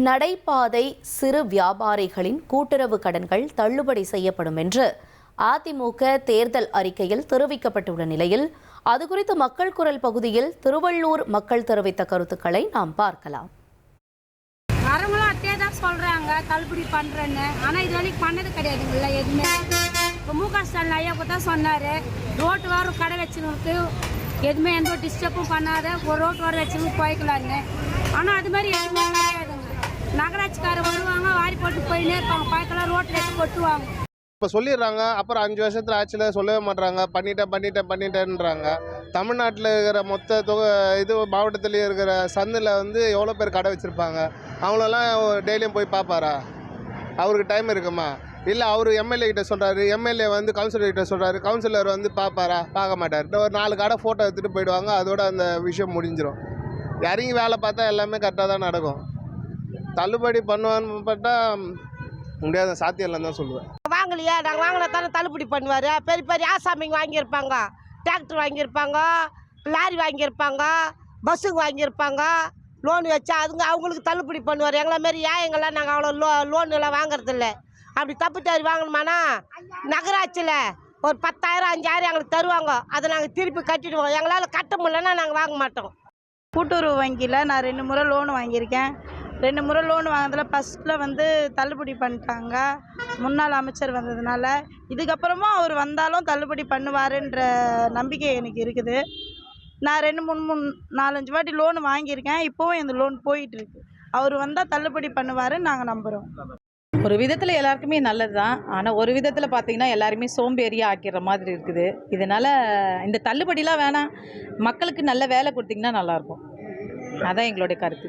நடைபாதை சிறு வியாபாரிகளின் கூட்டுறவு கடன்கள் தள்ளுபடி செய்யப்படும் என்று அதிமுக தேர்தல் அறிக்கையில் தெரிவிக்கப்பட்டுள்ள நிலையில் அது குறித்து மக்கள் குரல் பகுதியில் திருவள்ளூர் மக்கள் தெரிவித்த கருத்துக்களை நாம் பார்க்கலாம். வரவங்களும் அட்டே தான் சொல்றாங்க தள்ளுபடி பண்றேன்னு. ஆனா இது வரைக்கும் பண்ணது கிடையாதுங்களா எதுவுமே. இப்போ முக ஸ்டாலின் ஐயா தான் சொன்னாரு ரோட்டு வாரம் கடை வச்சுருக்கு எதுவுமே எந்த ஒரு டிஸ்டர்பும் பண்ணாத ஒரு ரோட்டு வாரம் வச்சுருக்கு போய்க்கலான்னு. ஆனா அது மாதிரி எதுவுமே கிடையாதுங்க. நகராட்சிக்காரர் வருவாங்க வாரி போட்டு போயினே இருப்பாங்க, பார்க்கலாம் ரோட்டில் எடுத்து கொட்டுவாங்க. இப்போ சொல்லிடுறாங்க, அப்புறம் 5 வருஷத்தில் ஆட்சியில் சொல்லவே மாட்டுறாங்க. பண்ணிட்டேன்றாங்க. தமிழ்நாட்டில் இருக்கிற மொத்த இது மாவட்டத்திலேயே இருக்கிற சந்தில் எவ்வளோ பேர் கடை வச்சுருப்பாங்க, அவங்களெல்லாம் டெய்லியும் போய் பார்ப்பாரா? அவருக்கு டைம் இருக்குமா? இல்லை அவர் எம்எல்ஏ கிட்ட சொல்கிறாரு, எம்எல்ஏ கவுன்சிலர் கிட்ட சொல்கிறாரு, கவுன்சிலர் பார்ப்பாரா? பார்க்க மாட்டார். ஒரு 4 கடை ஃபோட்டோ எடுத்துகிட்டு போயிடுவாங்க, அதோட அந்த விஷயம் முடிஞ்சிடும். இறங்கி வேலை பார்த்தா எல்லாமே கரெக்டாக தான் நடக்கும். தள்ளுபடி பண்ணுவான்னு பார்த்தா முடியாத சாத்தியம் இல்லைன்னு தான் சொல்லுவேன். வாங்கலையா, நாங்கள் வாங்கினா தானே தள்ளுபடி பண்ணுவார். பெரிய பெரிய ஆசாமிங்க வாங்கியிருப்பாங்க, டிராக்டர் வாங்கியிருப்பாங்க, லாரி வாங்கியிருப்பாங்க, பஸ்ஸுங்க வாங்கியிருப்பாங்க, லோன் வச்சா அவங்களுக்கு தள்ளுபடி பண்ணுவார். எங்களை மாரி எங்கெல்லாம் நாங்கள் அவ்வளோ லோன் எல்லாம் வாங்குறதில்ல. அப்படி தப்புட்டாரி வாங்கணுமானா நகராட்சியில் ஒரு 10,000 5,000 எங்களுக்கு தருவாங்க, அதை நாங்கள் திருப்பி கட்டிடுவோம். எங்களால் கட்ட முடியலன்னா நாங்கள் வாங்க மாட்டோம். கூட்டுறவு வங்கியில் நான் 2 முறை லோன் வாங்கியிருக்கேன். 2 முறை லோன் வாங்கினதில் ஃபஸ்ட்டில் தள்ளுபடி பண்ணிட்டாங்க முன்னாள் அமைச்சர் வந்ததுனால. இதுக்கப்புறமா அவர் வந்தாலும் தள்ளுபடி பண்ணுவாருன்ற நம்பிக்கை எனக்கு இருக்குது. நான் 2 3 4 5 வாட்டி லோன் வாங்கியிருக்கேன். இப்போவும் இந்த லோன் போயிட்டுருக்கு. அவர் வந்தால் தள்ளுபடி பண்ணுவாருன்னு நாங்கள் நம்புகிறோம். ஒரு விதத்தில் எல்லாருக்குமே நல்லது தான். ஆனால் ஒரு விதத்தில் பார்த்திங்கன்னா எல்லாருமே சோம்பேறியாக ஆக்கிற மாதிரி இருக்குது. இதனால் இந்த தள்ளுபடிலாம் வேணாம், மக்களுக்கு நல்ல வேலை கொடுத்திங்கன்னா நல்லாயிருக்கும். அதான் எங்களுடைய கருத்து.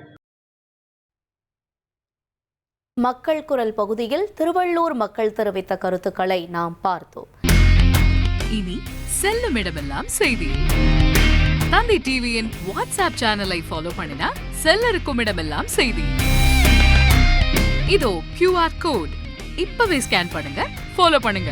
மக்கள் குரல் பகுதியில் திருவள்ளூர் மக்கள் தெரிவித்த கருத்துக்களை நாம் பார்த்தோம். இனி செல்லும் இடமெல்லாம் செய்தி. தந்தி டிவியின் வாட்ஸ்அப் சேனலை ஃபாலோ பண்ணினா செல்ல இருக்கும் இடமெல்லாம் செய்தி. இதோ QR கோட் இப்பவே ஸ்கேன் பண்ணுங்க, ஃபாலோ பண்ணுங்க.